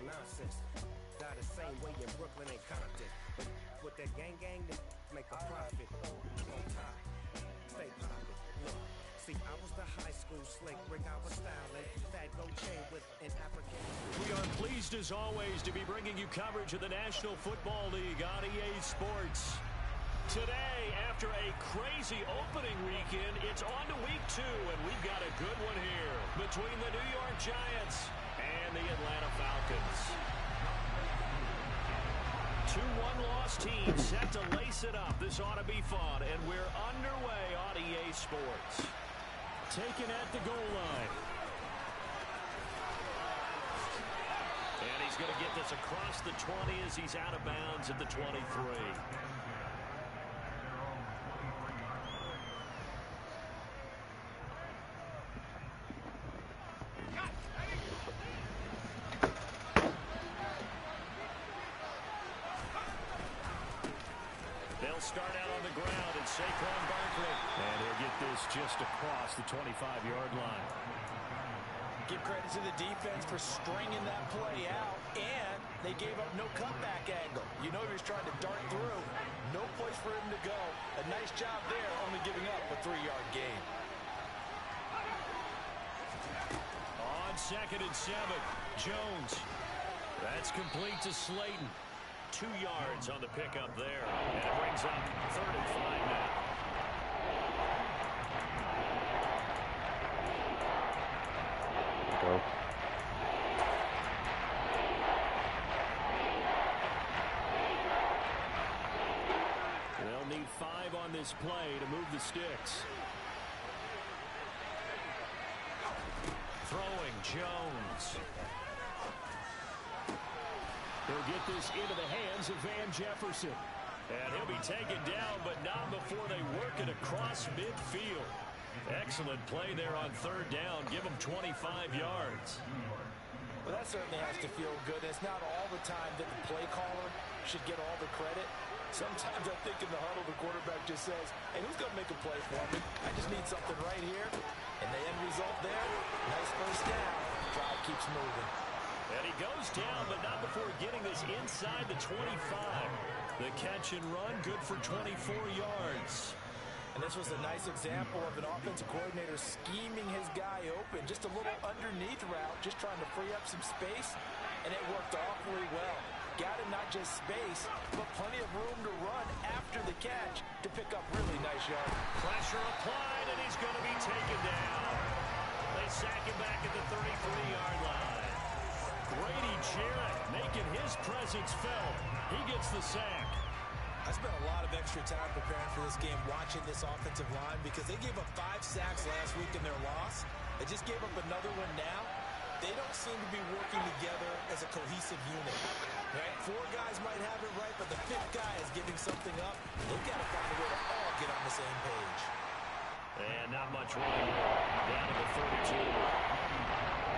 nonsense. Die the same way in Brooklyn and Compton. But with that gang, they make a profit. On top, stay poppin'. Look, see, I was the high school slick Rick. I was styling. Fat gold chain with an African. We are pleased as always to be bringing you coverage of the National Football League on EA Sports. Today, after a crazy opening weekend, it's on to week 2, and we've got a good one here between the New York Giants and the Atlanta Falcons. 2 one-loss teams set to lace it up. This ought to be fun, and we're underway on EA Sports. Taken at the goal line. And he's going to get this across the 20 as he's out of bounds at the 23. Start out on the ground, and Saquon Barkley. And he'll get this just across the 25-yard line. Give credit to the defense for stringing that play out, and they gave up no cutback angle. You know he was trying to dart through. No place for him to go. A nice job there, only giving up a 3-yard gain. On 2nd and 7, Jones. That's complete to Slayton. 2 yards on the pickup there. And it brings up 3rd and 5 now. Go. They'll need 5 on this play to move the sticks. Throwing Jones. He'll get this into the hands of Van Jefferson. And he'll be taken down, but not before they work it across midfield. Excellent play there on 3rd down. Give him 25 yards. Well, that certainly has to feel good. It's not all the time that the play caller should get all the credit. Sometimes I think in the huddle, the quarterback just says, hey, who's going to make a play for me? I just need something right here. And the end result there, nice first down. Drive keeps moving. And he goes down, but not before getting this inside the 25. The catch and run, good for 24 yards. And this was a nice example of an offensive coordinator scheming his guy open. Just a little underneath route, just trying to free up some space, and it worked awfully well. Got him not just space, but plenty of room to run after the catch to pick up really nice yards. Pressure applied, and he's going to be taken down. They sack him back at the 33-yard line. Grady Jarrett making his presence felt. He gets the sack. I spent a lot of extra time preparing for this game, watching this offensive line, because they gave up 5 sacks last week in their loss. They just gave up another one now. They don't seem to be working together as a cohesive unit. Right? 4 guys might have it right, but the 5th guy is giving something up. They've got to find a way to all get on the same page. And not much running down to the 32.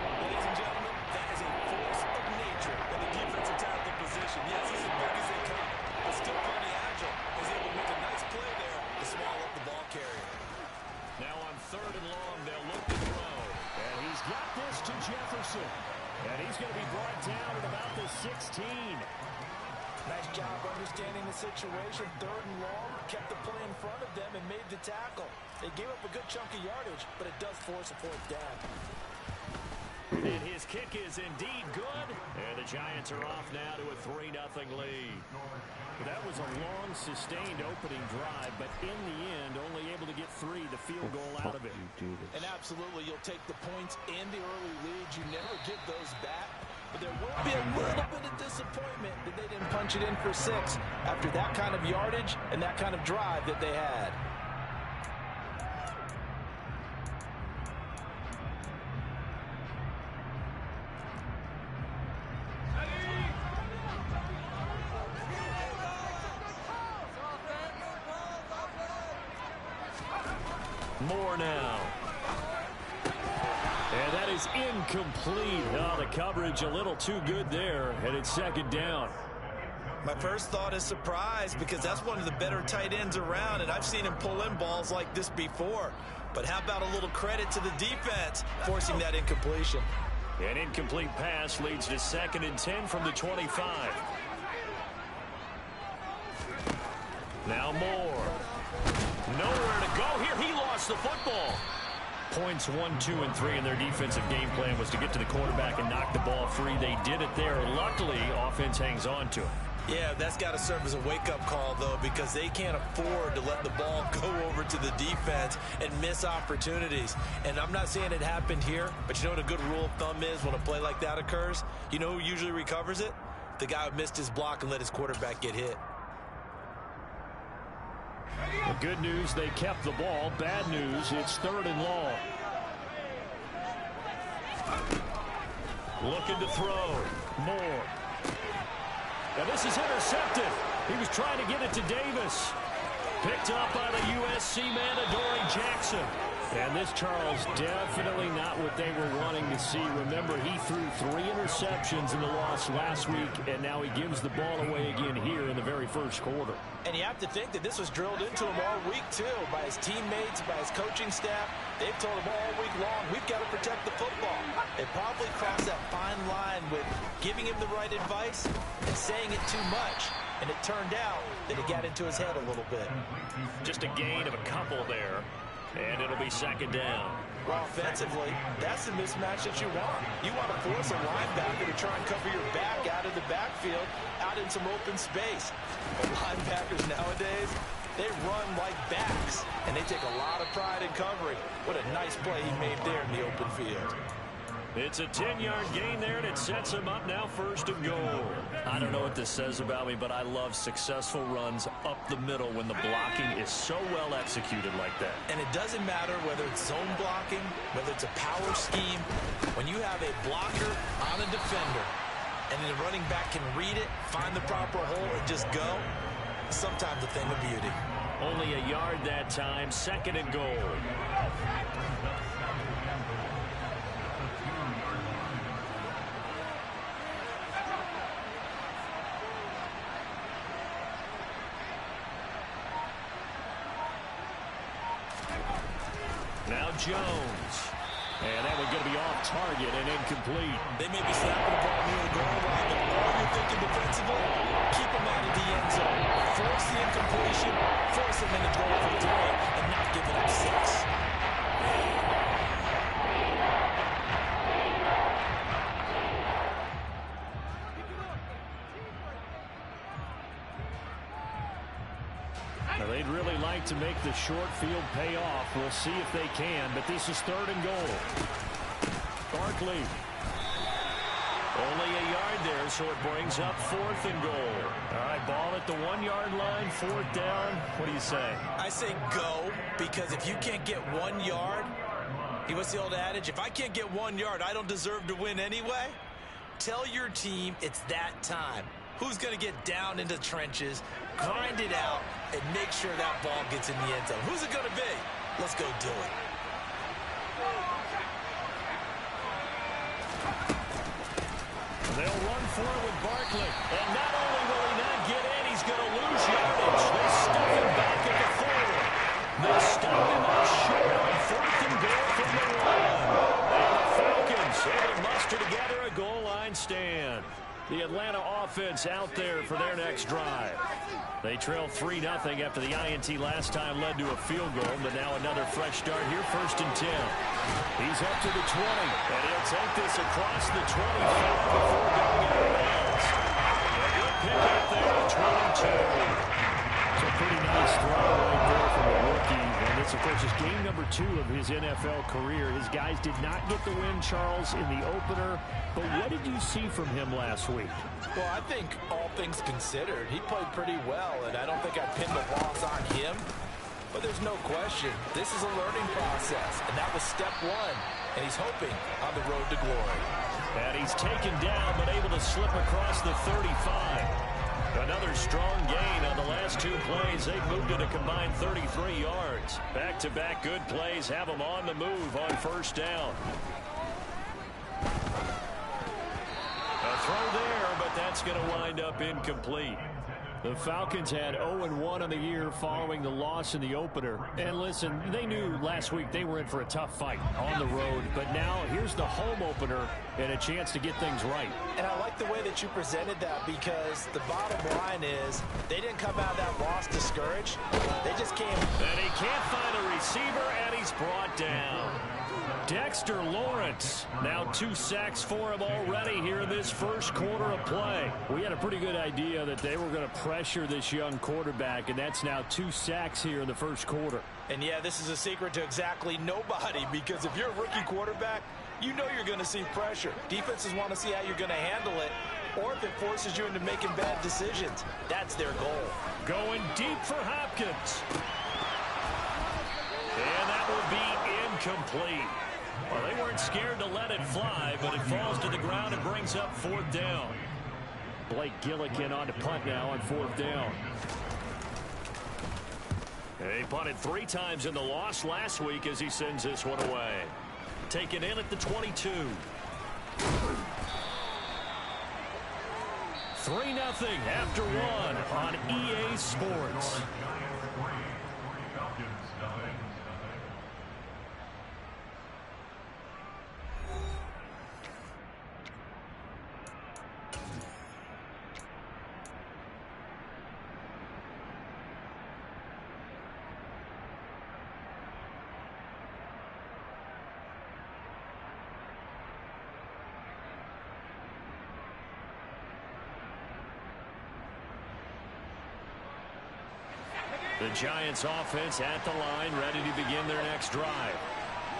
Ladies and gentlemen, that is a force of nature in the defensive tackle position. Yes, he's as big as they come, but still pretty agile. He's able to make a nice play there to swallow up the ball carrier. Now on 3rd and long, they'll look to throw. And he's got this to Jefferson. And he's going to be brought down at about the 16. Nice job understanding the situation. 3rd and long, kept the play in front of them and made the tackle. They gave up a good chunk of yardage, but it does force a 4th down. And his kick is indeed good. And the Giants are off now to a 3-0 lead. That was a long, sustained opening drive, but in the end, only able to get 3, the field goal out of it. And absolutely, you'll take the points in the early leads. You never get those back. But there will be a little bit of disappointment that they didn't punch it in for 6 after that kind of yardage and that kind of drive that they had. More now. And that is incomplete. Oh, the coverage a little too good there, and it's 2nd down. My first thought is surprise, because that's one of the better tight ends around, and I've seen him pull in balls like this before. But how about a little credit to the defense forcing that incompletion? An incomplete pass leads to 2nd and 10 from the 25. Now Moore. Nowhere to go here. He lost the football. Points 1, 2, and 3 in their defensive game plan was to get to the quarterback and knock the ball free. They did it there. Luckily, offense hangs on to it. Yeah, that's got to serve as a wake-up call, though, because they can't afford to let the ball go over to the defense and miss opportunities. And I'm not saying it happened here, but you know what a good rule of thumb is when a play like that occurs? You know who usually recovers it? The guy who missed his block and let his quarterback get hit. The good news, they kept the ball. Bad news, it's 3rd and long. Looking to throw. Moore. Now this is intercepted. He was trying to get it to Davis. Picked up by the USC man, Adoree Jackson. And this, Charles, definitely not what they were wanting to see. Remember, he threw 3 interceptions in the loss last week, and now he gives the ball away again here in the very first quarter. And you have to think that this was drilled into him all week, too, by his teammates, by his coaching staff. They've told him all week long, we've got to protect the football. They probably crossed that fine line with giving him the right advice and saying it too much. And it turned out that it got into his head a little bit. Just a gain of a couple there. And it'll be 2nd down. Well, offensively, that's the mismatch that you want. You want to force a linebacker to try and cover your back out of the backfield, out in some open space. But linebackers nowadays, they run like backs, and they take a lot of pride in covering. What a nice play he made there in the open field. It's a 10-yard gain there, and it sets him up now 1st and goal. I don't know what this says about me, but I love successful runs up the middle when the blocking is so well executed like that. And it doesn't matter whether it's zone blocking, whether it's a power scheme. When you have a blocker on a defender, and the running back can read it, find the proper hole, and just go, sometimes a thing of beauty. Only a yard that time, 2nd and goal. Now Jones. And that one's going to be off target and incomplete. They may be snapping the ball near the goal line, but all you're thinking defensively, keep them out of the end zone. Force the incompletion, force them into goal for 3, and not give it up 6. Now they'd really like to make the short field pay off. We'll see if they can, but this is 3rd and goal. Barkley. Only a yard there, so it brings up 4th and goal. All right, ball at the 1-yard line, 4th down. What do you say? I say go, because if you can't get 1 yard, what's the old adage? If I can't get 1 yard, I don't deserve to win anyway. Tell your team it's that time. Who's going to get down into the trenches, grind it out, and make sure that ball gets in the end zone? Who's it going to be? Let's go do it. They'll run for it with Barkley. And not only will he not get in, he's going to lose yardage. They stuff him back at the 4. They stop him up short on 4th and goal from the 1. And the Falcons able to muster together a goal line stand. The Atlanta offense out there for their next drive. They trail 3-0 after the INT last time led to a field goal, but now another fresh start here, 1st and 10. He's up to the 20, and he'll take this across the 25 before going out of bounds. A good pick up there at 22. It's a pretty nice throw right there from the rookie. And this, of course, is game number 2 of his NFL career. His guys did not get the win, Charles, in the opener. But what did you see from him last week? Well, I think all things considered, he played pretty well, and I don't think I pinned the loss on him. But there's no question, this is a learning process, and that was step 1. And he's hoping on the road to glory. And he's taken down, but able to slip across the 35. Another strong gain on the last 2 plays. They've moved it a combined 33 yards. Back-to-back good plays have them on the move on 1st down. A throw there, but that's going to wind up incomplete. The Falcons had 0-1 on the year following the loss in the opener. And listen, they knew last week they were in for a tough fight on the road. But now here's the home opener and a chance to get things right. And I like the way that you presented that, because the bottom line is they didn't come out of that loss discouraged. They just came. And he can't find a receiver, and he's brought down. Dexter Lawrence, now 2 sacks for him already here in this first quarter of play. We had a pretty good idea that they were going to pressure this young quarterback, and that's now 2 sacks here in the first quarter. And yeah, this is a secret to exactly nobody, because if you're a rookie quarterback, you know you're going to see pressure. Defenses want to see how you're going to handle it, or if it forces you into making bad decisions. That's their goal. Going deep for Hopkins. And that will be incomplete. Well, they weren't scared to let it fly, but it falls to the ground and brings up 4th down. Blake Gillikin on to punt now on 4th down. He punted 3 times in the loss last week as he sends this one away. Taken in at the 22. 3-0 after 1 on EA Sports. The Giants offense at the line, ready to begin their next drive.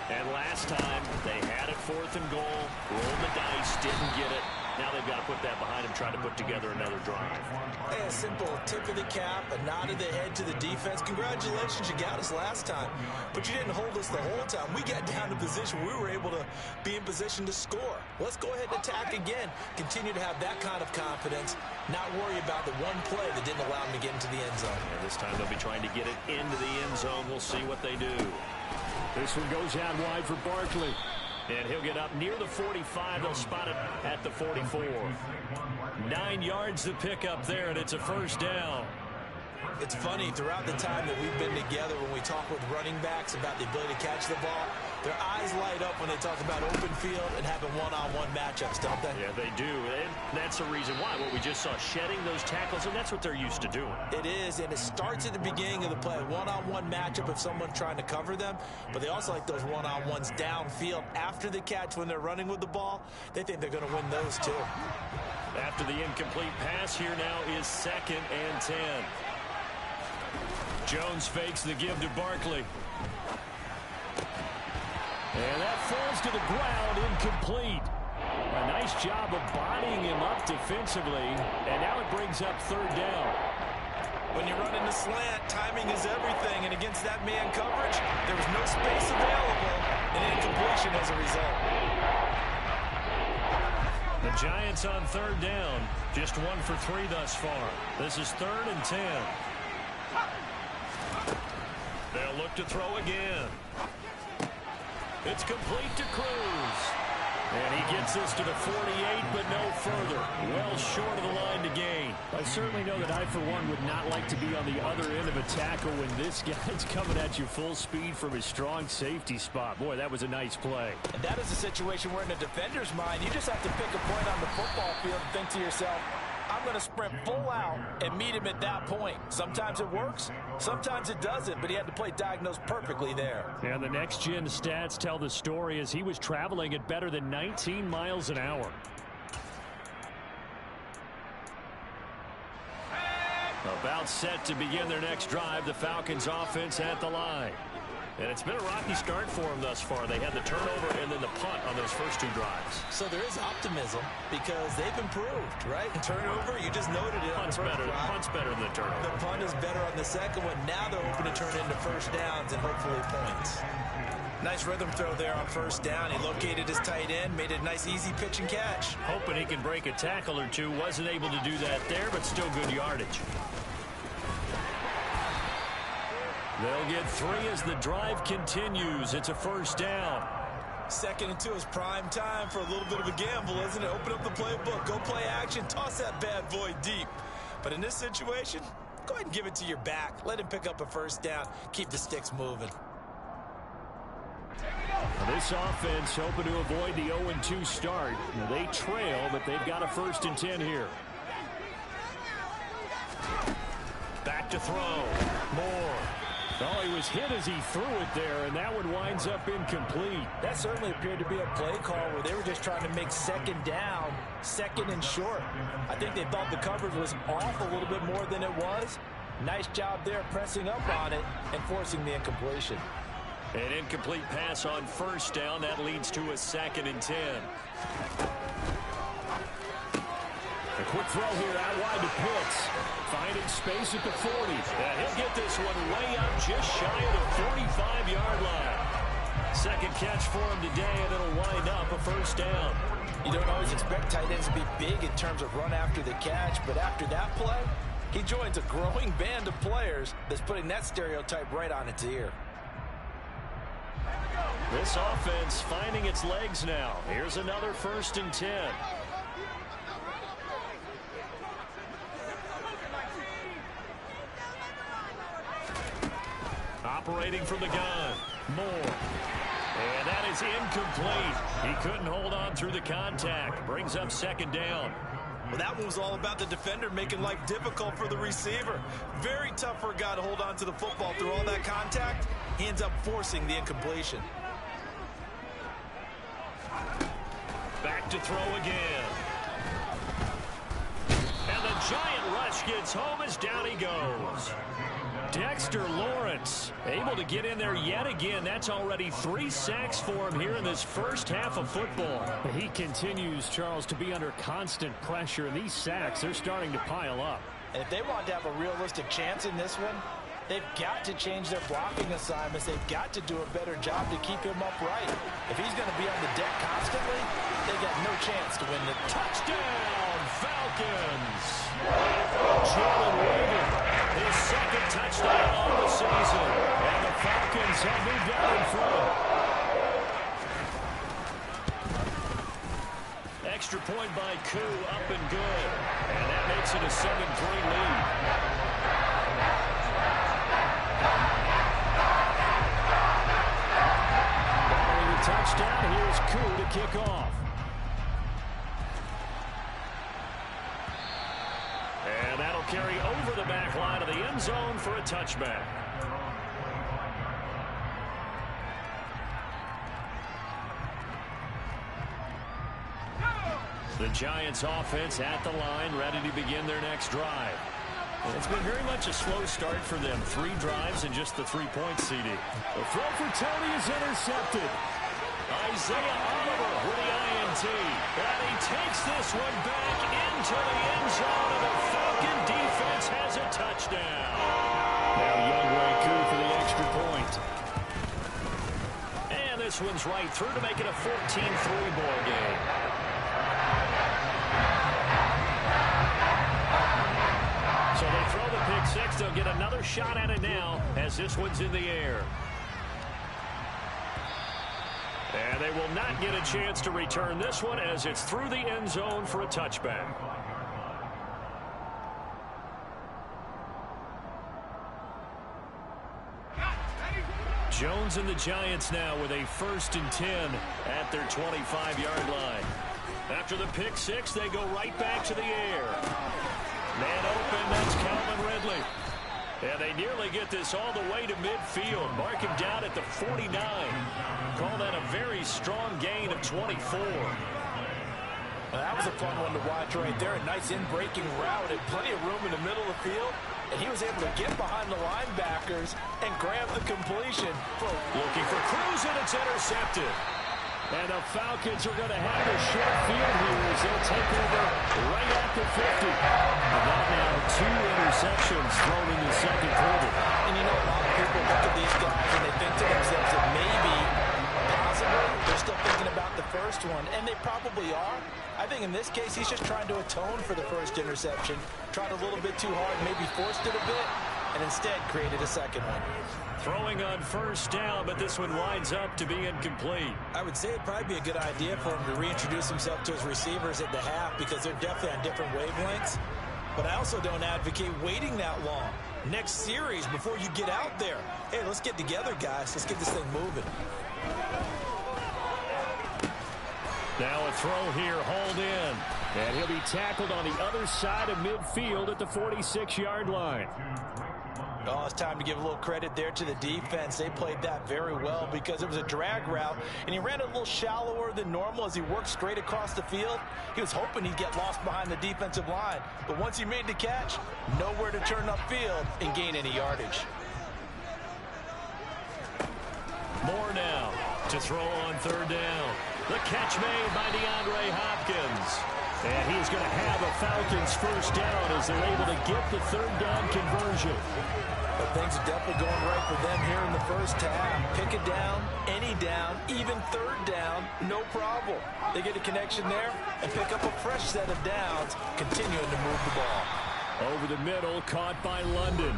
And last time, they had it 4th and goal, rolled the dice, didn't get it. Now they've got to put that behind them, try to put together another drive. Hey, a simple tip of the cap, a nod of the head to the defense. Congratulations, you got us last time. But you didn't hold us the whole time. We got down to position. We were able to be in position to score. Let's go ahead and attack again. Continue to have that kind of confidence. Not worry about the one play that didn't allow them to get into the end zone. And this time they'll be trying to get it into the end zone. We'll see what they do. This one goes out wide for Barkley. And he'll get up near the 45. They'll spot it at the 44. 9 yards to pick up there, and it's a 1st down. It's funny, throughout the time that we've been together, when we talk with running backs about the ability to catch the ball, their eyes light up when they talk about open field and having one-on-one matchups, don't they? Yeah, they do. And that's the reason why. What we just saw, shedding those tackles, and that's what they're used to doing. It is, and it starts at the beginning of the play. One-on-one matchup if someone's trying to cover them, but they also like those one-on-ones downfield after the catch when they're running with the ball. They think they're going to win those too. After the incomplete pass, here now is 2nd and 10. Jones fakes the give to Barkley. And that falls to the ground, incomplete. A nice job of bodying him up defensively, and now it brings up 3rd down. When you run in the slant, timing is everything, and against that man coverage, there was no space available, and incompletion as a result. The Giants on 3rd down, just 1 for 3 thus far. This is 3rd and 10. They'll look to throw again. It's complete to Cruz. And he gets this to the 48, but no further. Well short of the line to gain. I certainly know that I, for one, would not like to be on the other end of a tackle when this guy's coming at you full speed from his strong safety spot. Boy, that was a nice play. And that is a situation where in a defender's mind, you just have to pick a point on the football field and think to yourself, I'm going to sprint full out and meet him at that point. Sometimes it works, sometimes it doesn't, but he had to play diagnosed perfectly there. And the next-gen stats tell the story as he was traveling at better than 19 miles an hour. About set to begin their next drive, the Falcons offense at the line. And it's been a rocky start for them thus far. They had the turnover and then the punt on those first 2 drives. So there is optimism because they've improved, right? Turnover, you just noted it. Punt's better than the turnover. The punt is better on the second one. Now they're hoping to turn into 1st downs and hopefully points. Nice rhythm throw there on 1st down. He located his tight end, made a nice easy pitch and catch. Hoping he can break a tackle or two. Wasn't able to do that there, but still good yardage. They'll get 3 as the drive continues. It's a 1st down. 2nd and 2 is prime time for a little bit of a gamble, isn't it? Open up the playbook, go play action, toss that bad boy deep. But in this situation, go ahead and give it to your back. Let him pick up a 1st down. Keep the sticks moving. This offense hoping to avoid the 0-2 start. They trail, but they've got a 1st and 10 here. Back to throw. Moore. Oh, he was hit as he threw it there, and that one winds up incomplete. That certainly appeared to be a play call where they were just trying to make 2nd down, 2nd and short. I think they thought the coverage was off a little bit more than it was. Nice job there pressing up on it and forcing the incompletion. An incomplete pass on 1st down. That leads to a 2nd and 10. A quick throw here out wide to Pitts. Finding space at the 40. And he'll get this one way up just shy of the 45-yard line. 2nd catch for him today, and it'll wind up a 1st down. You don't always expect tight ends to be big in terms of run after the catch, but after that play, he joins a growing band of players that's putting that stereotype right on its ear. This offense finding its legs now. Here's another 1st and 10. Operating from the gun. Moore. And that is incomplete. He couldn't hold on through the contact. Brings up 2nd down. Well, that one was all about the defender making life difficult for the receiver. Very tough for a guy to hold on to the football through all that contact. He ends up forcing the incompletion. Back to throw again. And the giant rush gets home as down he goes. Dexter Lawrence able to get in there yet again. That's already 3 sacks for him here in this 1st half of football. He continues, Charles, to be under constant pressure, and these sacks are starting to pile up. And if they want to have a realistic chance in this one, they've got to change their blocking assignments. They've got to do a better job to keep him upright. If he's going to be on the deck constantly, they got no chance to win the touchdown, Falcons. Jalen Reagor, his 2nd touchdown of the season. And the Falcons have moved out in front. Extra point by Koo, up and good. And that makes it a 7-3 lead. Touchdown. Here's Koo to kick off. And that'll carry over the back line of the end zone for a touchback. The Giants offense at the line, ready to begin their next drive. It's been very much a slow start for them. 3 drives and just the 3-point CD. The throw for Tony is intercepted. Isaiah Oliver with the INT. And he takes this one back into the end zone, and the Falcon defense has a touchdown. Now Younghoe Koo for the extra point. And this one's right through to make it a 14-3 ball game. So they throw the pick 6. They'll get another shot at it now as this one's in the air. And they will not get a chance to return this one as it's through the end zone for a touchback. Jones and the Giants now with a 1st and 10 at their 25-yard line. After the pick 6, they go right back to the air. Man open, that's Calvin Ridley. And they nearly get this all the way to midfield. Mark him down at the 49. Call that a very strong gain of 24. Well, that was a fun one to watch right there. A nice in-breaking route and plenty of room in the middle of the field. And he was able to get behind the linebackers and grab the completion. Looking for Cruz, and it's intercepted. And the Falcons are going to have a short field here as they'll take over right at the 50. And that now 2 interceptions thrown in the second quarter. And you know, a lot of people look at these guys and they think to themselves that maybe, possibly, they're still thinking about the first one. And they probably are. I think in this case, he's just trying to atone for the first interception. Tried a little bit too hard, maybe forced it a bit, and instead created a second one. Throwing on 1st down, but this one winds up to be incomplete. I would say it'd probably be a good idea for him to reintroduce himself to his receivers at the half because they're definitely on different wavelengths. But I also don't advocate waiting that long. Next series, before you get out there, hey, let's get together, guys. Let's get this thing moving. Now a throw here, hauled in. And he'll be tackled on the other side of midfield at the 46-yard line. Oh, it's time to give a little credit there to the defense. They played that very well because it was a drag route, and he ran a little shallower than normal as he worked straight across the field. He was hoping he'd get lost behind the defensive line, but once he made the catch, nowhere to turn upfield and gain any yardage. More now to throw on third down. The catch made by DeAndre Hopkins. And he's going to have a Falcons first down as they're able to get the third down conversion. But things are definitely going right for them here in the first half. Pick it down, any down, even third down, no problem. They get a connection there and pick up a fresh set of downs, continuing to move the ball. Over the middle, caught by London.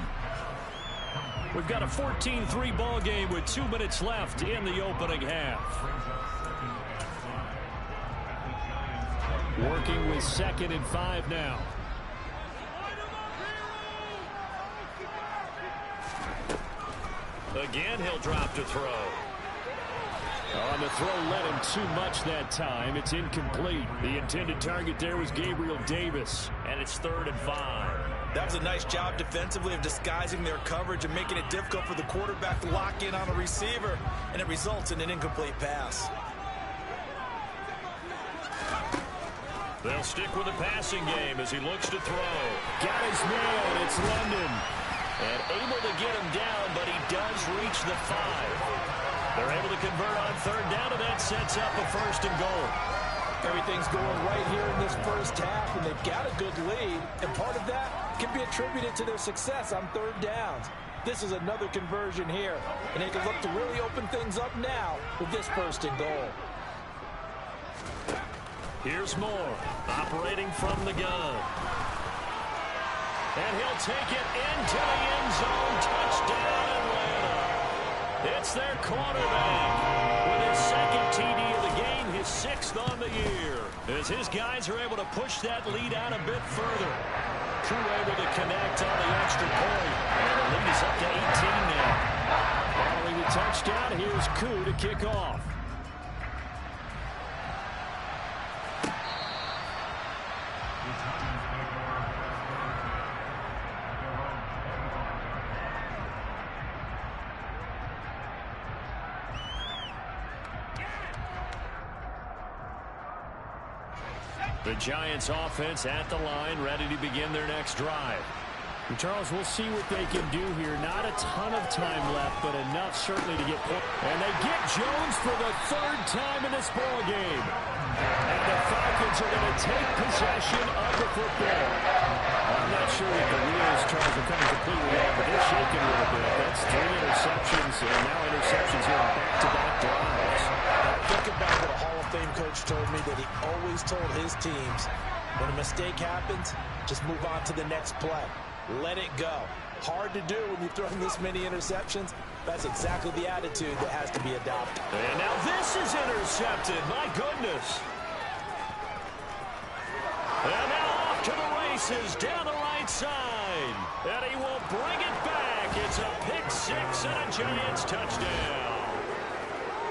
We've got a 14-3 ball game with 2 minutes left in the opening half. Working with 2nd and 5 now. Again, he'll drop to throw. On the throw, led him too much that time. It's incomplete. The intended target there was Gabriel Davis, and it's 3rd and 5. That was a nice job defensively of disguising their coverage and making it difficult for the quarterback to lock in on a receiver, and it results in an incomplete pass. They'll stick with the passing game as he looks to throw. Got his man. It's London. And able to get him down, but he does reach the 5. They're able to convert on third down, and that sets up a 1st and goal. Everything's going right here in this first half, and they've got a good lead. And part of that can be attributed to their success on third downs. This is another conversion here, and they can look to really open things up now with this 1st and goal. Here's Moore, operating from the gun. And he'll take it into the end zone. Touchdown, Atlanta. It's their quarterback with his 2nd TD of the game, his 6th on the year. As his guys are able to push that lead out a bit further. Crew able to connect on the extra point. And the lead is up to 18 now. Following the touchdown, here's Koo to kick off. The Giants offense at the line, ready to begin their next drive. And Charles, we'll see what they can do here. Not a ton of time left, but enough certainly to get points. And they get Jones for the 3rd time in this ball game. And the Falcons are going to take possession of the football. I'm not sure if the wheels, Charles, are coming completely off, but they're shaking a little bit. That's 3 interceptions, and now interceptions here on back-to-back drives. Think about what a Hall of Fame coach told me, that he always told his teams, when a mistake happens, just move on to the next play. Let it go. Hard to do when you've thrown this many interceptions. That's exactly the attitude that has to be adopted. And now this is intercepted. My goodness. And now off to the races down the right side. And he will bring it back. It's a pick 6 and a Giants touchdown.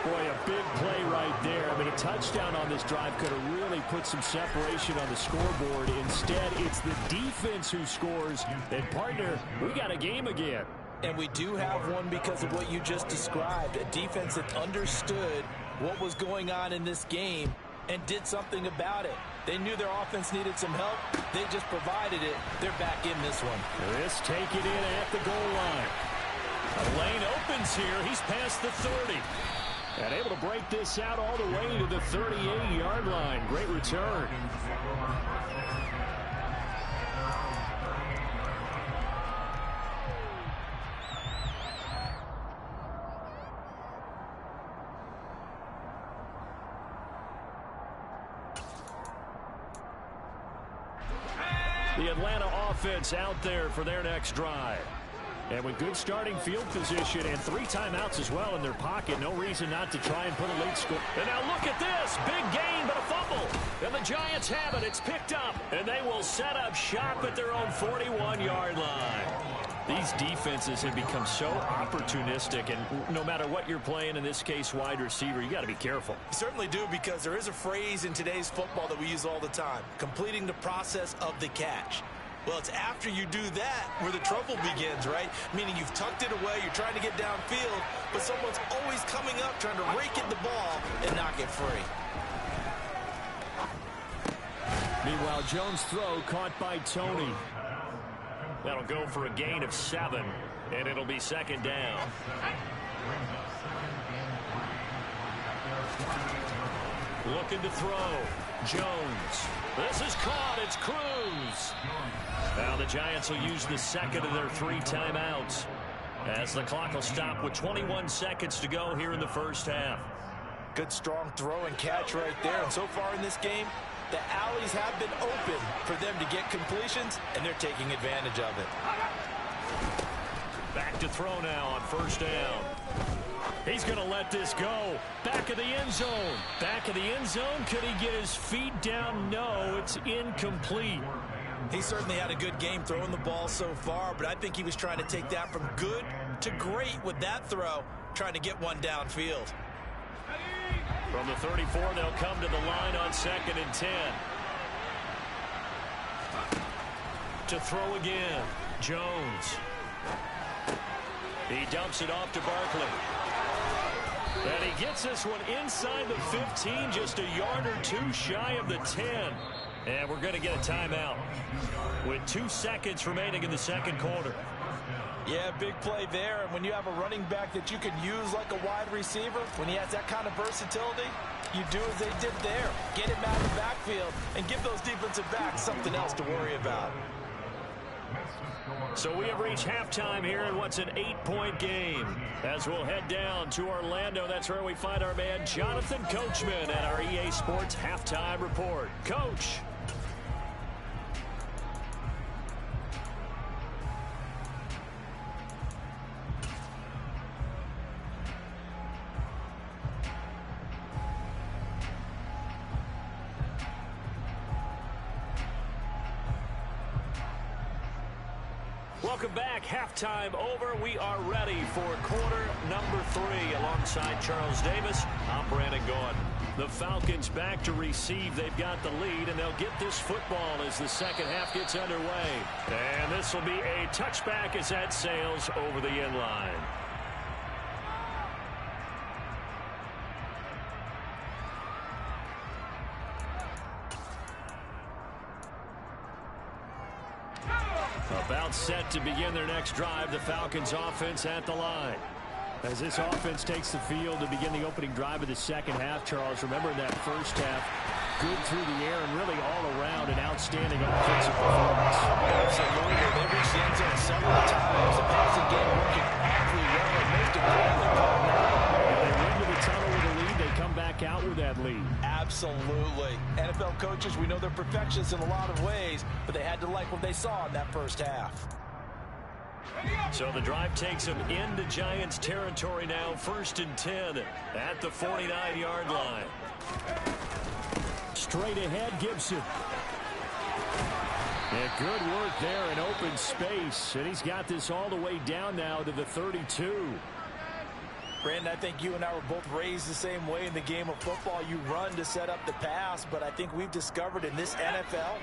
Boy, a big play right there. I mean, a touchdown on this drive could have really put some separation on the scoreboard. Instead, it's the defense who scores. And, partner, we got a game again. And we do have one because of what you just described. A defense that understood what was going on in this game and did something about it. They knew their offense needed some help. They just provided it. They're back in this one. This take it in at the goal line. A lane opens here. He's past the 30. And able to break this out all the way to the 38-yard line. Great return. The Atlanta offense out there for their next drive. And with good starting field position and 3 timeouts as well in their pocket, no reason not to try and put a late score. And now look at this. Big gain, but a fumble. And the Giants have it. It's picked up. And they will set up shop at their own 41-yard line. These defenses have become so opportunistic, and no matter what you're playing, in this case wide receiver, you got to be careful. You certainly do, because there is a phrase in today's football that we use all the time: completing the process of the catch. Well, it's after you do that where the trouble begins, right? Meaning you've tucked it away, you're trying to get downfield, but someone's always coming up trying to rake in the ball and knock it free. Meanwhile, Jones' throw caught by Tony. That'll go for a gain of 7, and it'll be second down. Looking to throw. Jones. This is caught. It's Cruz. Now the Giants will use the second of their 3 timeouts, as the clock will stop with 21 seconds to go here in the first half. Good strong throw and catch right there. And so far in this game, the alleys have been open for them to get completions, and they're taking advantage of it. Back to throw now on first down. He's going to let this go. Back of the end zone. Back of the end zone. Could he get his feet down? No, it's incomplete. He certainly had a good game throwing the ball so far, but I think he was trying to take that from good to great with that throw, trying to get one downfield. From the 34, they'll come to the line on 2nd and 10. To throw again, Jones. He dumps it off to Barkley. And he gets this one inside the 15, just a yard or 2 shy of the 10. And we're going to get a timeout with 2 seconds remaining in the second quarter. Yeah, big play there. And when you have a running back that you can use like a wide receiver, when he has that kind of versatility, you do as they did there. Get him out of the backfield and give those defensive backs something else to worry about. So we have reached halftime here in what's an 8-point game. As we'll head down to Orlando, that's where we find our man Jonathan Coachman at our EA Sports Halftime Report. Coach. Welcome back. Halftime over. We are ready for quarter number 3 alongside Charles Davis. I'm Brandon Gordon. The Falcons back to receive. They've got the lead, and they'll get this football as the second half gets underway. And this will be a touchback as that sails over the end line. About set to begin their next drive. The Falcons offense at the line. As this offense takes the field to begin the opening drive of the second half, Charles, remember in that first half, good through the air and really all around an outstanding offensive performance. Absolutely. They reached the end zone several times. The passing game working awfully well, and most importantly, if they went to the tunnel with a lead, they come back out with that lead. Absolutely. NFL coaches, we know they're perfectionists in a lot of ways, but they had to like what they saw in that first half. So the drive takes them into Giants territory now. 1st and 10 at the 49-yard line. Straight ahead, Gibson. And good work there in open space. And he's got this all the way down now to the 32. Brandon, I think you and I were both raised the same way in the game of football. You run to set up the pass, but I think we've discovered in this NFL,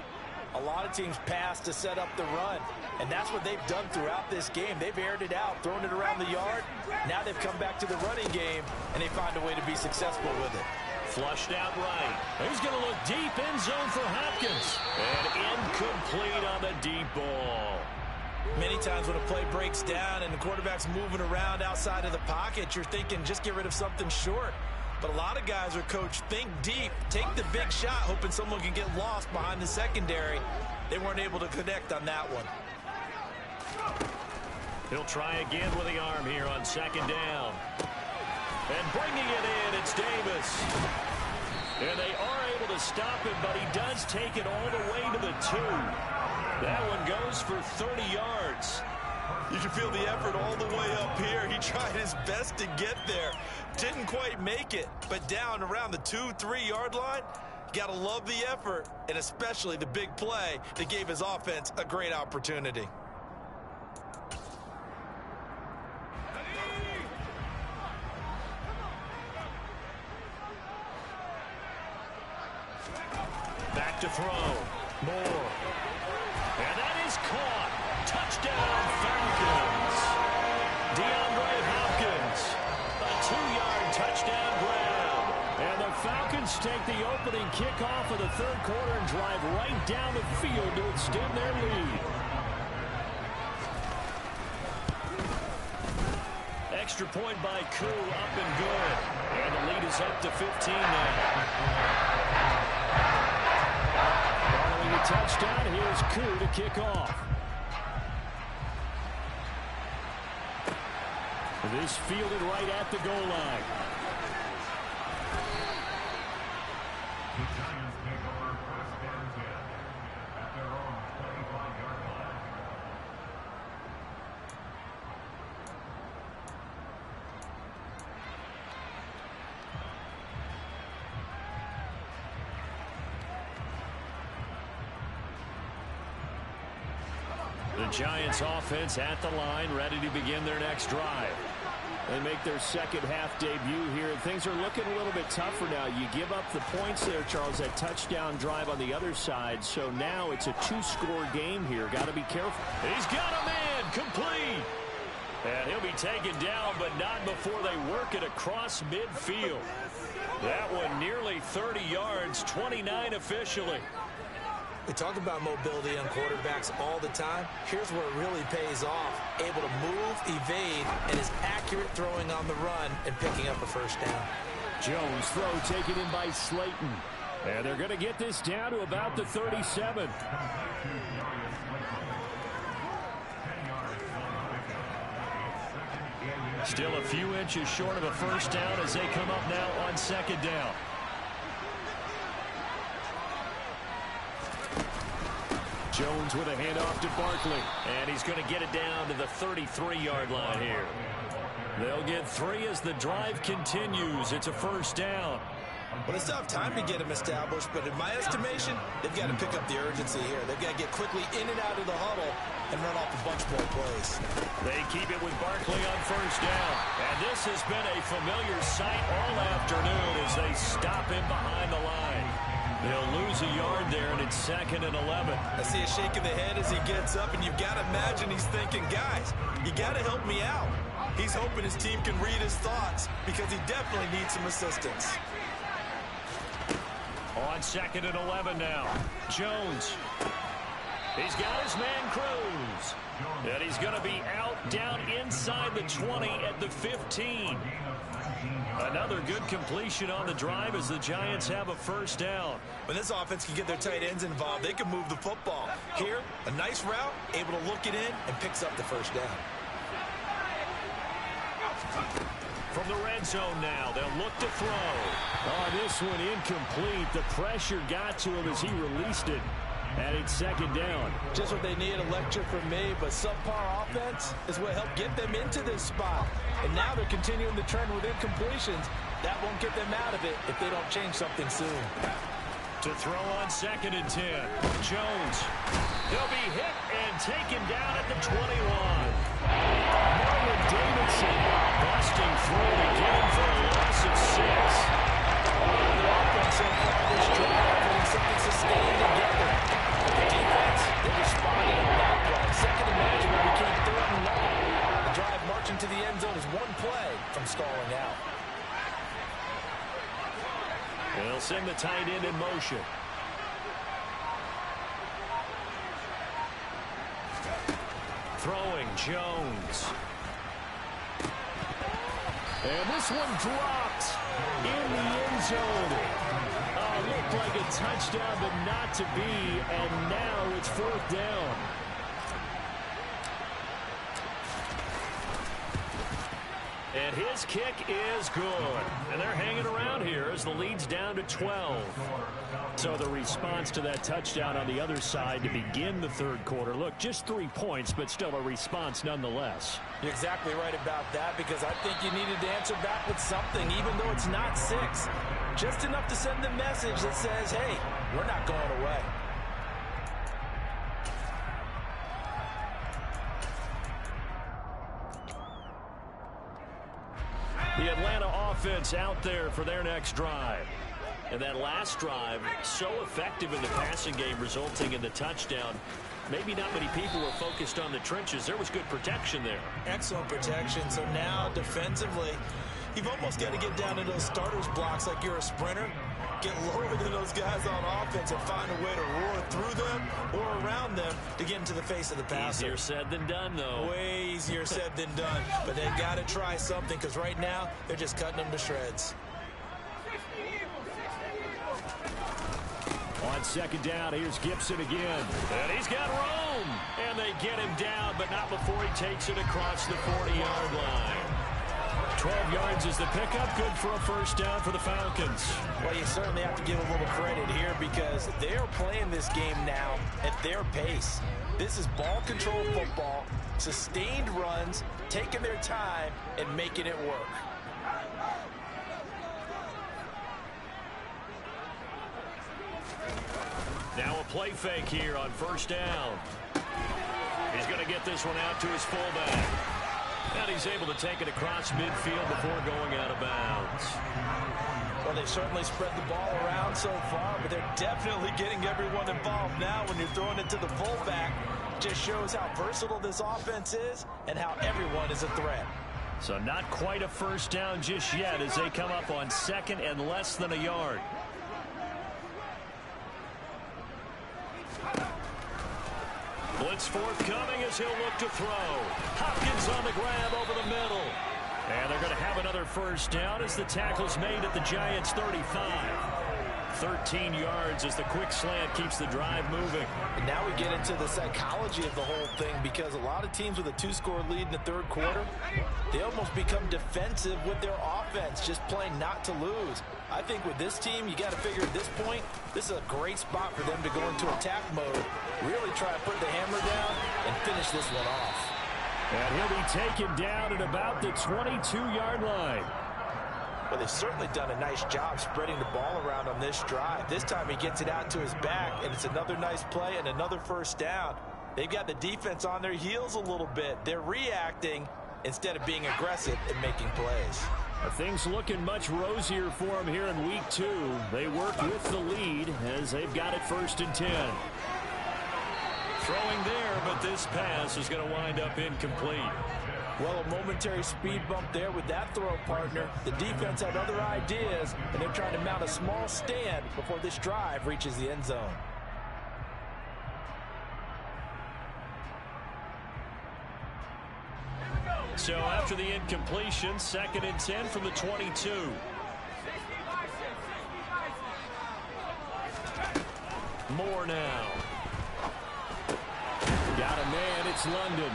a lot of teams pass to set up the run. And that's what they've done throughout this game. They've aired it out, thrown it around the yard. Now they've come back to the running game, and they find a way to be successful with it. Flushed out right. He's going to look deep end zone for Hopkins. And incomplete on the deep ball. Many times when a play breaks down and the quarterback's moving around outside of the pocket, you're thinking just get rid of something short. But a lot of guys are coached, think deep, take the big shot, hoping someone can get lost behind the secondary. They weren't able to connect on that one. He'll try again with the arm here on 2nd down. And bringing it in, it's Davis. And they are able to stop him, but he does take it all the way to the 2. That one goes for 30 yards. You can feel the effort all the way up here. He tried his best to get there. Didn't quite make it, but down around the 2-3 yard line, you got to love the effort, and especially the big play that gave his offense a great opportunity. throw. Moore. And that is caught. Touchdown, Falcons. DeAndre Hopkins. A 2-yard touchdown grab. And the Falcons take the opening kickoff of the third quarter and drive right down the field to extend their lead. Extra point by Koo, up and good. And the lead is up to 15 now. Following the touchdown, here's Koo to kick off. This fielded right at the goal line. The Giants take over first and 10 at their own 35-yard line. The Giants offense at the line, ready to begin their next drive. They make their second half debut here. Things are looking a little bit tougher now. You give up the points there, Charles, that touchdown drive on the other side. So now it's a 2-score game here. Got to be careful. He's got a man complete. And he'll be taken down, but not before they work it across midfield. That one nearly 30 yards, 29 officially. We talk about mobility on quarterbacks all the time. Here's where it really pays off. Able to move, evade, and is accurate throwing on the run and picking up a first down. Jones throw taken in by Slayton. And they're going to get this down to about the 37. Still a few inches short of a first down as they come up now on second down. Jones with a handoff to Barkley. And he's going to get it down to the 33-yard line here. They'll get 3 as the drive continues. It's a first down. Well, they still have time to get him established, but in my estimation, they've got to pick up the urgency here. They've got to get quickly in and out of the huddle and run off a bunch more plays. They keep it with Barkley on first down. And this has been a familiar sight all afternoon as they stop him behind the line. They'll lose a yard there, and it's 2nd and 11. I see a shake of the head as he gets up, and you've got to imagine he's thinking, guys, you got to help me out. He's hoping his team can read his thoughts because he definitely needs some assistance. On 2nd and 11 now. Jones. He's got his man Cruz. And he's going to be out down inside the 20 at the 15. Another good completion on the drive as the Giants have a first down. When this offense can get their tight ends involved, they can move the football. Here, a nice route, able to look it in, and picks up the first down. From the red zone now, they'll look to throw. Oh, this one incomplete. The pressure got to him as he released it. And it's second down. Just what they need, a lecture from me, but subpar offense is what helped get them into this spot. And now they're continuing the trend with incompletions. That won't get them out of it if they don't change something soon. To throw on 2nd and 10. Jones. He'll be hit and taken down at the 21. Marlon Davidson busting through the game for a loss of 6. The offense so far this drive getting something sustained together. The defense, they responded on that play. Second and management became 3rd and long. The drive marching to the end zone is one play from stalling out. They'll send the tight end in motion. Throwing Jones. And this one dropped in the end zone. Looked like a touchdown, but not to be. And now it's 4th down. And his kick is good. And they're hanging around here as the lead's down to 12. So the response to that touchdown on the other side to begin the third quarter. Look, just 3 points, but still a response nonetheless. You're exactly right about that because I think you needed to answer back with something, even though it's not 6. Just enough to send the message that says, hey, we're not going away. The Atlanta offense out there for their next drive. And that last drive, so effective in the passing game, resulting in the touchdown. Maybe not many people were focused on the trenches. There was good protection there. Excellent protection. So now defensively, you've almost got to get down to those starters blocks like you're a sprinter. Get lower than those guys on offense and find a way to roar through them or around them to get into the face of the passer. Easier said than done, though. Way easier said than done. But they've got to try something because right now they're just cutting them to shreds. On second down, here's Gibson again. And he's got room. And they get him down, but not before he takes it across the 40-yard line. 12 yards is the pickup. Good for a first down for the Falcons. Well, you certainly have to give a little credit here because they're playing this game now at their pace. This is ball control football, sustained runs, taking their time, and making it work. Now a play fake here on first down. He's going to get this one out to his fullback. And he's able to take it across midfield before going out of bounds. Well, they've certainly spread the ball around so far, but they're definitely getting everyone involved now when you're throwing it to the fullback. Just shows how versatile this offense is and how everyone is a threat. So not quite a first down just yet as they come up on second and less than a yard. Blitz forthcoming as he'll look to throw. Hopkins on the grab over the middle. And they're going to have another first down as the tackle's made at the Giants' 35. 13 yards as the quick slant keeps the drive moving. And now we get into the psychology of the whole thing because a lot of teams with a two-score lead in the third quarter, they almost become defensive with their offense, just playing not to lose. I think with this team, you got to figure at this point, this is a great spot for them to go into attack mode, really try to put the hammer down and finish this one off. And he'll be taken down at about the 22-yard line. Well, they've certainly done a nice job spreading the ball around on this drive. This time he gets it out to his back, and it's another nice play and another first down. They've got the defense on their heels a little bit. They're reacting instead of being aggressive and making plays. Things looking much rosier for them here in week 2. They work with the lead as they've got it 1st and 10. Throwing there, but this pass is going to wind up incomplete. Well, a momentary speed bump there with that throw partner. The defense had other ideas, and they're trying to mount a small stand before this drive reaches the end zone. So after the incompletion, 2nd and 10 from the 22. Moore now. Got a man, it's London.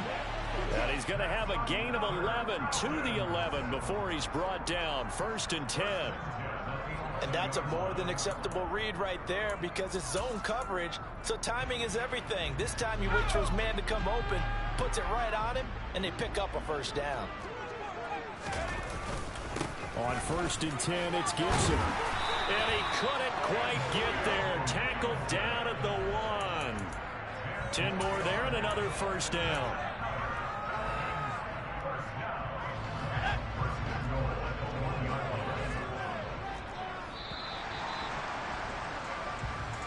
And he's going to have a gain of 11 to the 11 before he's brought down. 1st and 10. And that's a more than acceptable read right there because it's zone coverage, so timing is everything. This time he waits for his man to come open, puts it right on him, and they pick up a first down. On 1st and 10, it's Gibson. And he couldn't quite get there. Tackled down at the 1. 10 more there and another first down.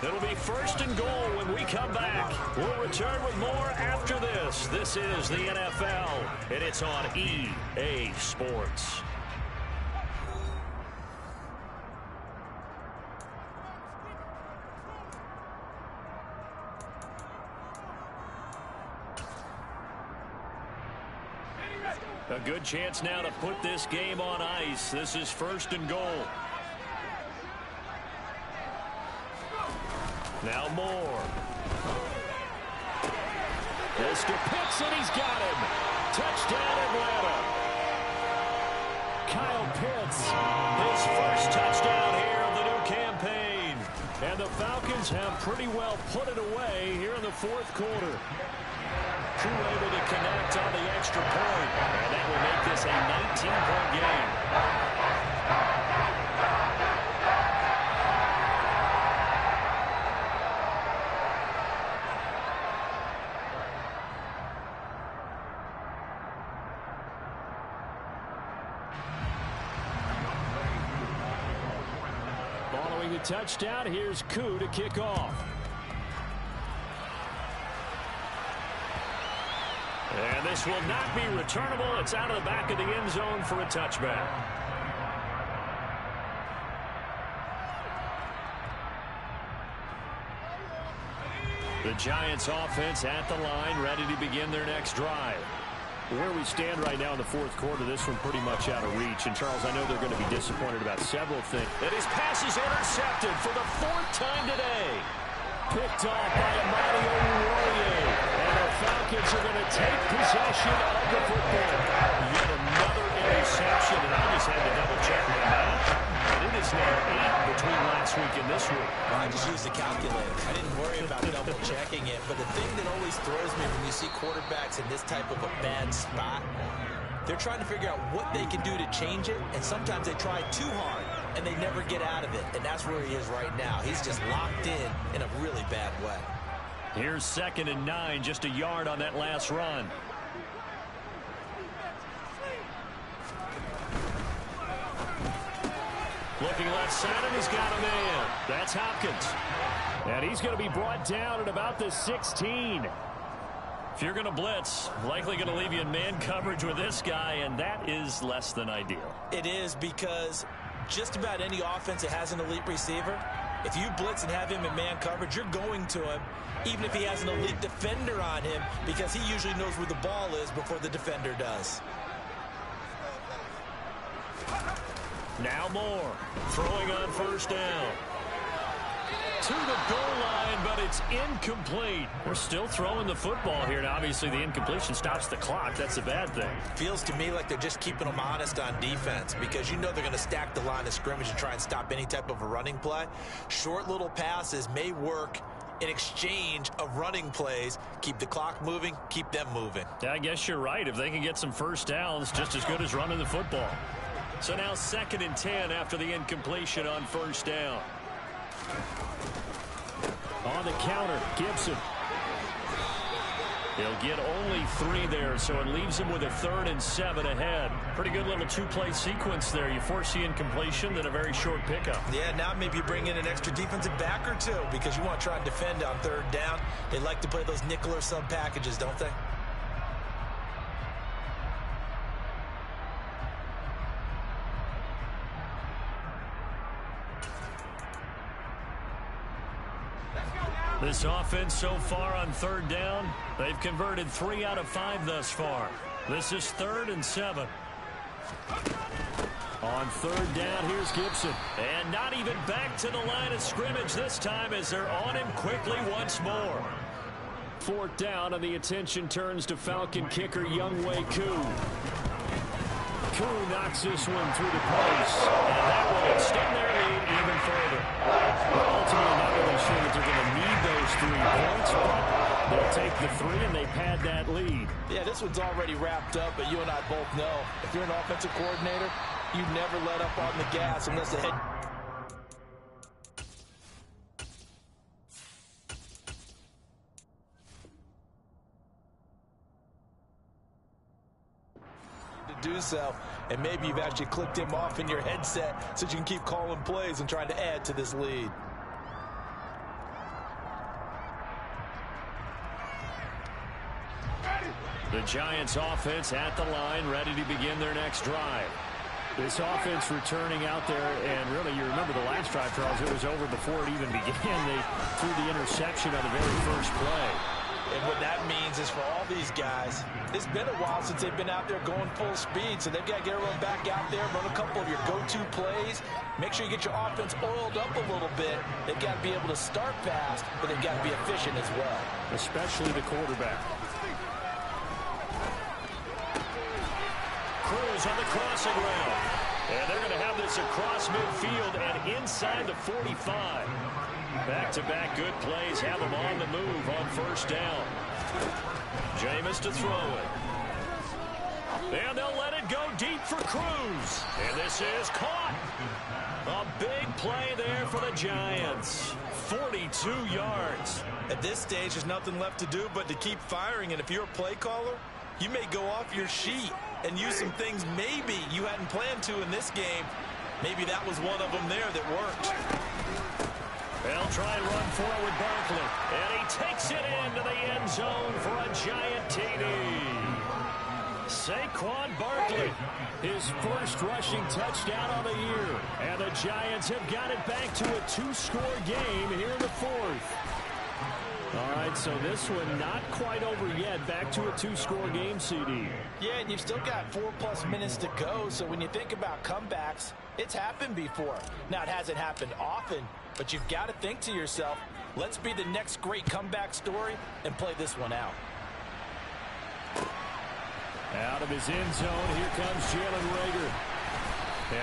It'll be 1st and goal when we come back. We'll return with more after this. This is the NFL, and it's on EA Sports. A good chance now to put this game on ice. This is 1st and goal. Now Moore. This to Pitts, and he's got him. Touchdown, Atlanta. Kyle Pitts, his first touchdown here of the new campaign. And the Falcons have pretty well put it away here in the 4th quarter. Crew able to connect on the extra point. And that will make this a 19-point game. the touchdown. Here's Koo to kick off. And this will not be returnable. It's out of the back of the end zone for a touchback. The Giants offense at the line, ready to begin their next drive. Where we stand right now in the fourth quarter, this one pretty much out of reach. And, Charles, I know they're going to be disappointed about several things. And his pass is intercepted for the 4th time today. Picked off by Amadi Oruwariye. And the Falcons are going to take possession of the football. Yet another interception, and I just had to double-check my math. And it is now 8 between last week and this week. Well, I just used the calculator. I didn't worry about double-checking it. But the thing that always throws me when you see quarterbacks in this type of a bad spot, they're trying to figure out what they can do to change it, and sometimes they try too hard, and they never get out of it. And that's where he is right now. He's just locked in a really bad way. Here's 2nd and 9, just a yard on that last run. Looking left side, and he's got a man. That's Hopkins. And he's going to be brought down at about the 16. If you're going to blitz, likely going to leave you in man coverage with this guy, and that is less than ideal. It is, because just about any offense that has an elite receiver, if you blitz and have him in man coverage, you're going to him, even if he has an elite defender on him, because he usually knows where the ball is before the defender does. Now Moore, throwing on 1st down. To the goal line, but it's incomplete. We're still throwing the football here, and obviously the incompletion stops the clock. That's a bad thing. Feels to me like they're just keeping them honest on defense, because you know they're going to stack the line of scrimmage and try and stop any type of a running play. Short little passes may work in exchange of running plays. Keep the clock moving, keep them moving. Yeah, I guess you're right. If they can get some 1st downs, just as good as running the football. So now 2nd and 10 after the incompletion on 1st down. On the counter, Gibson. He'll get only 3 there, so it leaves him with a 3rd and 7 ahead. Pretty good little 2-play sequence there. You force the incompletion, then a very short pickup. Yeah, now maybe you bring in an extra defensive back or 2, because you want to try and defend on 3rd down. They like to play those nickel or sub packages, don't they? This offense so far on 3rd down, they've converted 3 out of 5 thus far. This is 3rd and 7. On 3rd down, here's Gibson. And not even back to the line of scrimmage this time, as they're on him quickly once more. 4th down, and the attention turns to Falcon kicker Younghoe Koo. Koo knocks this one through the post, and that will extend their lead even further. Well, ultimately, not really sure that they're going to need those 3 points, but they'll take the 3, and they pad that lead. Yeah, this one's already wrapped up, but you and I both know, if you're an offensive coordinator, you never let up on the gas unless the head... do so, and maybe you've actually clicked him off in your headset so you can keep calling plays and trying to add to this lead. The Giants offense at the line, ready to begin their next drive. This offense returning out there, and really, you remember the last drive, Charles, it was over before it even began. They threw the interception on the very first play. And what that means is for all these guys, it's been a while since they've been out there going full speed, so they've got to get everyone back out there, run a couple of your go-to plays, make sure you get your offense oiled up a little bit. They've got to be able to start fast, but they've got to be efficient as well. Especially the quarterback. Cruz on the crossing route. And they're going to have this across midfield and inside the 45. Back-to-back good plays have them on the move on 1st down. Jameis to throw it. And they'll let it go deep for Cruz. And this is caught. A big play there for the Giants. 42 yards. At this stage, there's nothing left to do but to keep firing. And if you're a play caller, you may go off your sheet and use some things maybe you hadn't planned to in this game. Maybe that was one of them there that worked. They'll try and run forward Barkley. And he takes it into the end zone for a giant TD. Saquon Barkley, his first rushing touchdown of the year. And the Giants have got it back to a 2-score game here in the fourth. All right, so this one not quite over yet. Back to a 2-score game, CD. Yeah, and you've still got 4+ minutes to go. So when you think about comebacks, it's happened before. Now, it hasn't happened often, but you've got to think to yourself, let's be the next great comeback story and play this one out. Out of his end zone, here comes Jalen Reagor.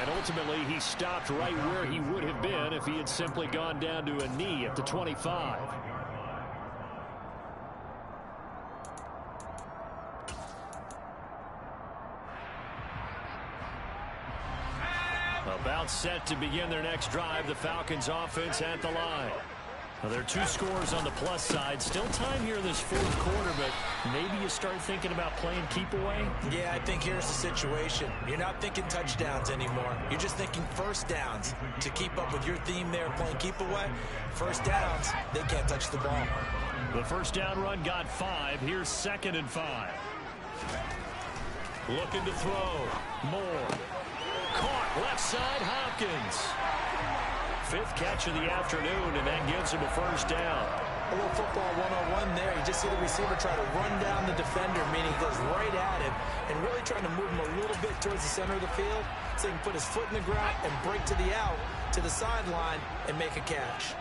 And ultimately, he stopped right where he would have been if he had simply gone down to a knee at the 25. About set to begin their next drive, the Falcons offense at the line. Well, there are 2 scores on the plus side. Still time here in this fourth quarter, but maybe you start thinking about playing keep away? Yeah, I think here's the situation. You're not thinking touchdowns anymore. You're just thinking first downs. To keep up with your theme there, playing keep away, first downs, they can't touch the ball. The first down run got 5. Here's 2nd and 5. Looking to throw. Moore. Caught left side, Hopkins. 5th catch of the afternoon, and that gives him a first down. A little football 101 there. You just see the receiver try to run down the defender, meaning he goes right at him, and really trying to move him a little bit towards the center of the field so he can put his foot in the ground and break to the out, to the sideline, and make a catch.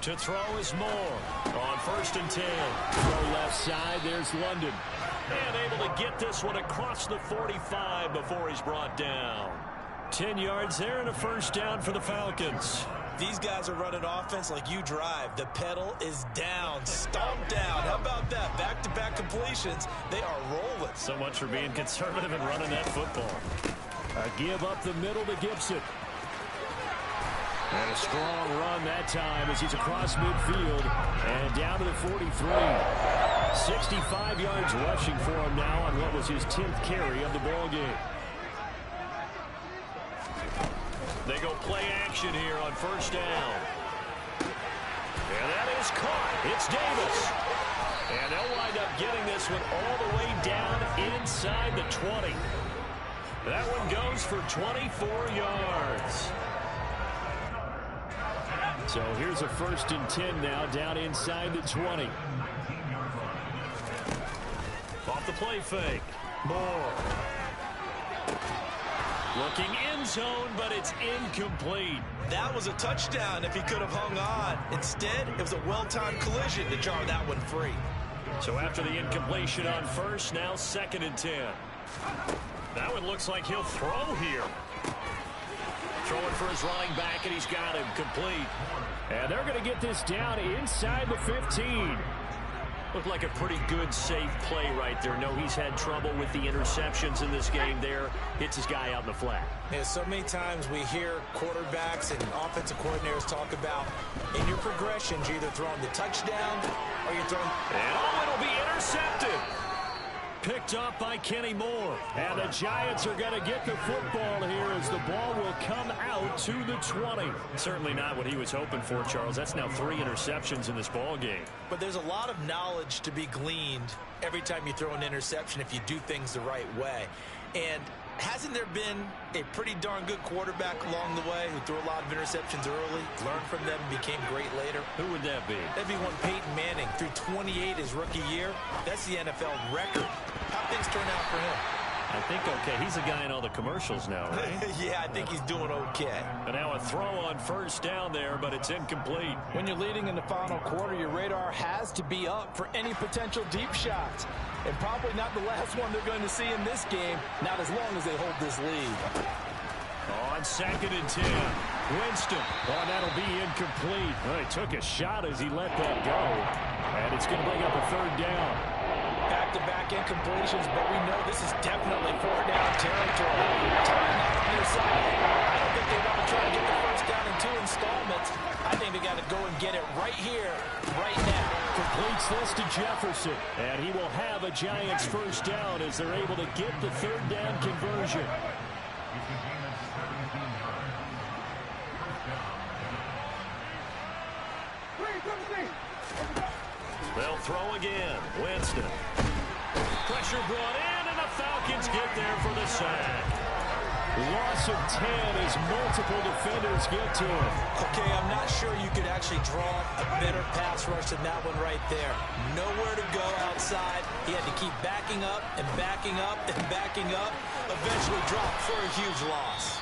To throw is Moore on 1st and 10. Throw left side, there's London. And able to get this one across the 45 before he's brought down. 10 yards there and a first down for the Falcons. These guys are running offense like you drive. The pedal is down, stomped down. How about that? Back-to-back completions. They are rolling. So much for being conservative and running that football. A give up the middle to Gibson. And a strong run that time as he's across midfield and down to the 43. 65 yards rushing for him now on what was his 10th carry of the ball game. They go play action here on first down. And that is caught. It's Davis. And they'll wind up getting this one all the way down inside the 20. That one goes for 24 yards. So here's a 1st and 10 now down inside the 20. Off the play fake. Moore. Looking end zone, but it's incomplete. That was a touchdown if he could have hung on. Instead, it was a well-timed collision to jar that one free. So after the incompletion on 1st, now 2nd and 10. That one looks like he'll throw here. Throwing for his running back, and he's got him complete. And they're going to get this down inside the 15. Looked like a pretty good, safe play right there. No, he's had trouble with the interceptions in this game there. Hits his guy out in the flat. Yeah, so many times we hear quarterbacks and offensive coordinators talk about in your progressions, you're either throwing the touchdown or you're throwing... And it'll be intercepted. Picked up by Kenny Moore. And the Giants are going to get the football here as the ball will come out to the 20. Certainly not what he was hoping for, Charles. That's now 3 interceptions in this ball game. But there's a lot of knowledge to be gleaned every time you throw an interception if you do things the right way. And hasn't there been a pretty darn good quarterback along the way who threw a lot of interceptions early, learned from them, and became great later? Who would that be? That'd be one Peyton Manning. Threw 28 his rookie year. That's the NFL record. How things turn out for him? I think okay. He's a guy in all the commercials now, right? Yeah, I think he's doing okay. And now a throw on first down there, but it's incomplete. When you're leading in the final quarter, your radar has to be up for any potential deep shots. And probably not the last one they're going to see in this game, not as long as they hold this lead. On 2nd and 10, Winston. Oh, that'll be incomplete. Well, he took a shot as he let that go. And it's going to bring up a 3rd down. Back-to-back incompletions, but we know this is definitely 4th-down territory. Time not on their side. I don't think they want to try to get the first down in 2 installments. I think they got to go and get it right here, right now. Completes this to Jefferson. And he will have a Giants first down as they're able to get the 3rd down conversion. throw again. Winston. Pressure brought in, and the Falcons get there for the sack. Loss of 10 as multiple defenders get to him. Okay, I'm not sure you could actually draw a better pass rush than that one right there. Nowhere to go outside. He had to keep backing up and backing up and backing up. Eventually dropped for a huge loss.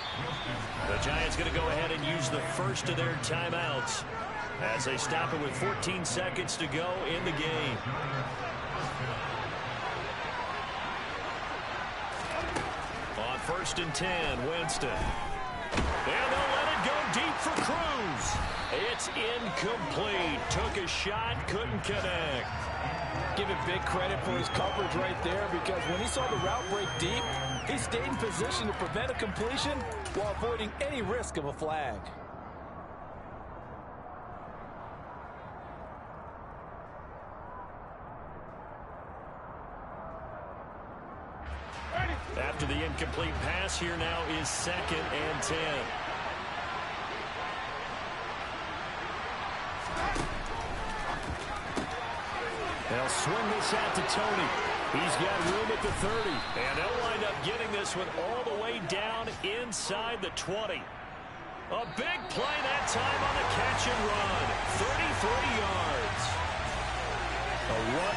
The Giants going to go ahead and use the first of their timeouts as they stop it with 14 seconds to go in the game. On 1st and 10, Winston. And they'll let it go deep for Cruz. It's incomplete. Took a shot, couldn't connect. Give him big credit for his coverage right there, because when he saw the route break deep, he stayed in position to prevent a completion while avoiding any risk of a flag. After the incomplete pass, here now is 2nd and 10. They'll swing this out to Tony. He's got room at the 30. And they'll wind up getting this one all the way down inside the 20. A big play that time on the catch and run. 33 yards. A run.